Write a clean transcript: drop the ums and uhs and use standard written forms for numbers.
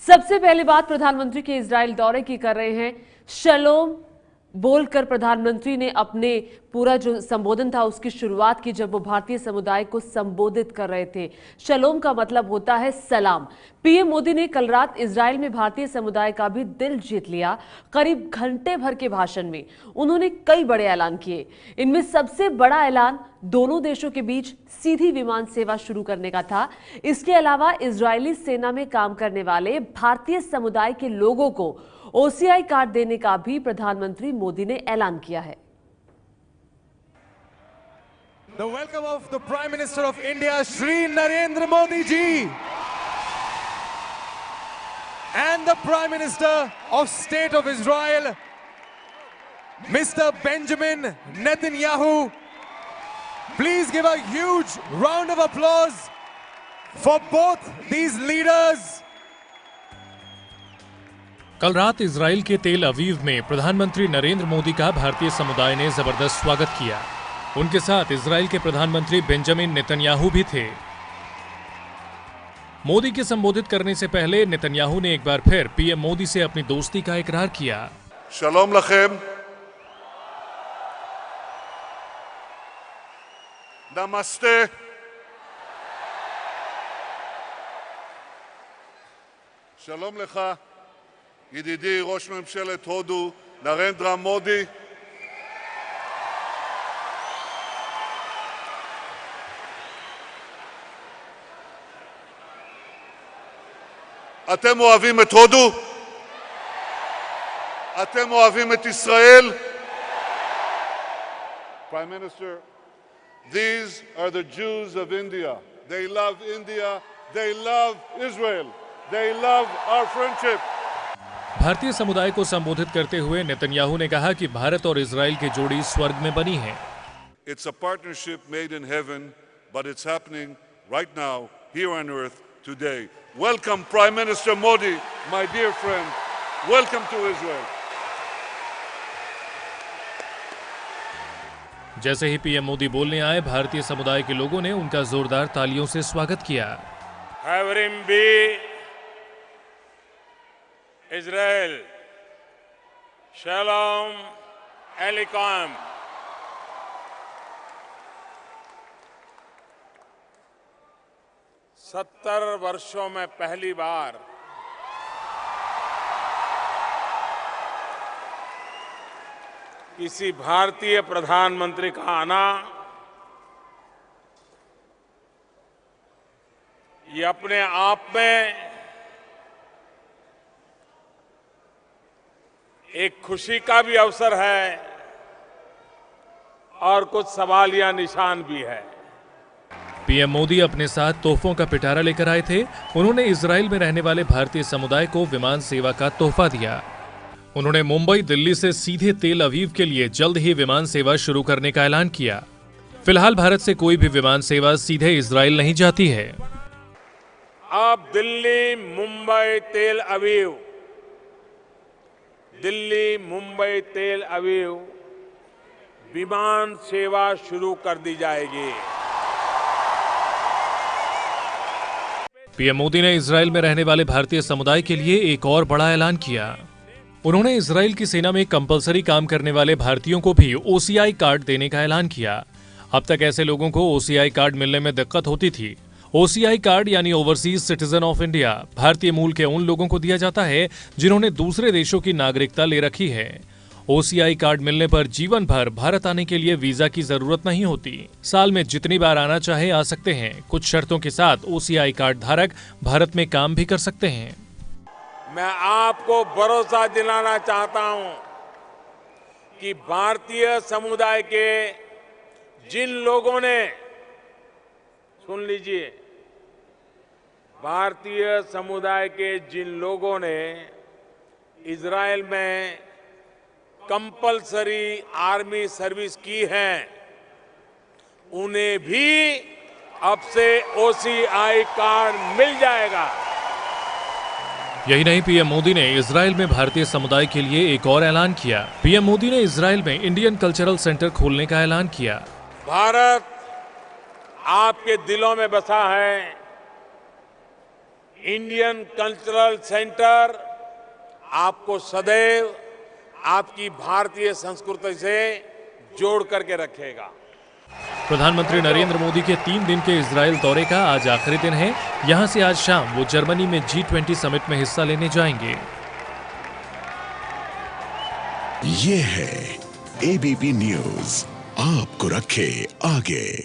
सबसे पहली बात प्रधानमंत्री के इजराइल दौरे की कर रहे हैं। शलोम बोलकर प्रधानमंत्री ने अपने पूरा जो संबोधन था उसकी शुरुआत की जब वो भारतीय समुदाय को संबोधित कर रहे थे। शलोम का मतलब होता है सलाम। पीएम मोदी ने कल रात इजराइल में भारतीय समुदाय का भी दिल जीत लिया। करीब घंटे भर के भाषण में उन्होंने कई बड़े ऐलान किए। इनमें सबसे बड़ा ऐलान दोनों देशों के बीच सीधी विमान सेवा शुरू करने का था। इसके अलावा इजरायली सेना में काम करने वाले भारतीय समुदाय के लोगों को ओसीआई कार्ड देने का भी प्रधानमंत्री मोदी ने ऐलान किया है। The welcome of the Prime Minister of India, Shri Narendra Modi ji, and the Prime Minister of State of Israel, Mr. Benjamin Netanyahu. Please give a huge round of applause for both these leaders. कल रात Israel के तेल अवीव में प्रधानमंत्री नरेंद्र मोदी का भारतीय समुदाय ने जबरदस्त स्वागत किया। उनके साथ इजराइल के प्रधानमंत्री बेंजामिन नेतन्याहू भी थे। मोदी के संबोधित करने से पहले नेतन्याहू ने एक बार फिर पीएम मोदी से अपनी दोस्ती का इकरार किया। शलोम लखेम, नमस्ते, शलोम लखा ידידי ראש ממשלת הודו נרנדרה מודי, אתם אוהבים את הודו? אתם אוהבים את ישראל? Prime Minister, these are the Jews of India. They love India, they love Israel, they love our friendship. भारतीय समुदाय को संबोधित करते हुए नेतन्याहू ने कहा कि भारत और इजराइल की जोड़ी स्वर्ग में बनी है। It's a partnership made in heaven, but it's happening right now here on earth today. Welcome Prime Minister Modi, my dear friend. Welcome to Israel. जैसे ही पीएम मोदी बोलने आए, भारतीय समुदाय के लोगों ने उनका जोरदार तालियों से स्वागत किया। Israel, Shalom Aleichem. सत्तर वर्षों में पहली बार किसी भारतीय प्रधानमंत्री का आना ये अपने आप में एक खुशी का भी अवसर है और कुछ सवालिया निशान भी है। पीएम मोदी अपने साथ तोहफों का पिटारा लेकर आए थे। उन्होंने इजराइल में रहने वाले भारतीय समुदाय को विमान सेवा का तोहफा दिया। उन्होंने मुंबई दिल्ली से सीधे तेल अवीव के लिए जल्द ही विमान सेवा शुरू करने का ऐलान किया। फिलहाल भारत से कोई भी विमान सेवा सीधे इजराइल नहीं जाती है। अब दिल्ली मुंबई तेल अवीव, दिल्ली मुंबई तेल अवीव विमान सेवा शुरू कर दी जाएगी। पीएम मोदी ने इजराइल में रहने वाले भारतीय समुदाय के लिए एक और बड़ा ऐलान किया। उन्होंने इजराइल की सेना में कंपलसरी काम करने वाले भारतीयों को भी ओसीआई कार्ड देने का ऐलान किया। अब तक ऐसे लोगों को ओसीआई कार्ड मिलने में दिक्कत होती थी। ओसीआई कार्ड यानी ओवरसीज सिटीजन ऑफ इंडिया भारतीय मूल के उन लोगों को दिया जाता है जिन्होंने दूसरे देशों की नागरिकता ले रखी है। ओसीआई कार्ड मिलने पर जीवन भर भारत आने के लिए वीजा की जरूरत नहीं होती। साल में जितनी बार आना चाहे आ सकते हैं। कुछ शर्तों के साथ ओसीआई कार्ड धारक भारत में काम भी कर सकते हैं। मैं आपको भरोसा दिलाना चाहता हूं कि भारतीय समुदाय के जिन लोगों ने, सुन लीजिए, भारतीय समुदाय के जिन लोगों ने इजराइल में कंपलसरी आर्मी सर्विस की है उन्हें भी अब से ओसीआई कार्ड मिल जाएगा। यही नहीं, पीएम मोदी ने इजराइल में भारतीय समुदाय के लिए एक और ऐलान किया। पीएम मोदी ने इजराइल में इंडियन कल्चरल सेंटर खोलने का ऐलान किया। भारत आपके दिलों में बसा है, इंडियन कल्चरल सेंटर आपको सदैव आपकी भारतीय संस्कृति से जोड़ करके रखेगा। प्रधानमंत्री नरेंद्र मोदी के 3 दिन के इजराइल दौरे का आज आखिरी दिन है। यहां से आज शाम वो जर्मनी में G20 समिट में हिस्सा लेने जाएंगे। ये है ABP न्यूज़, आपको रखे आगे।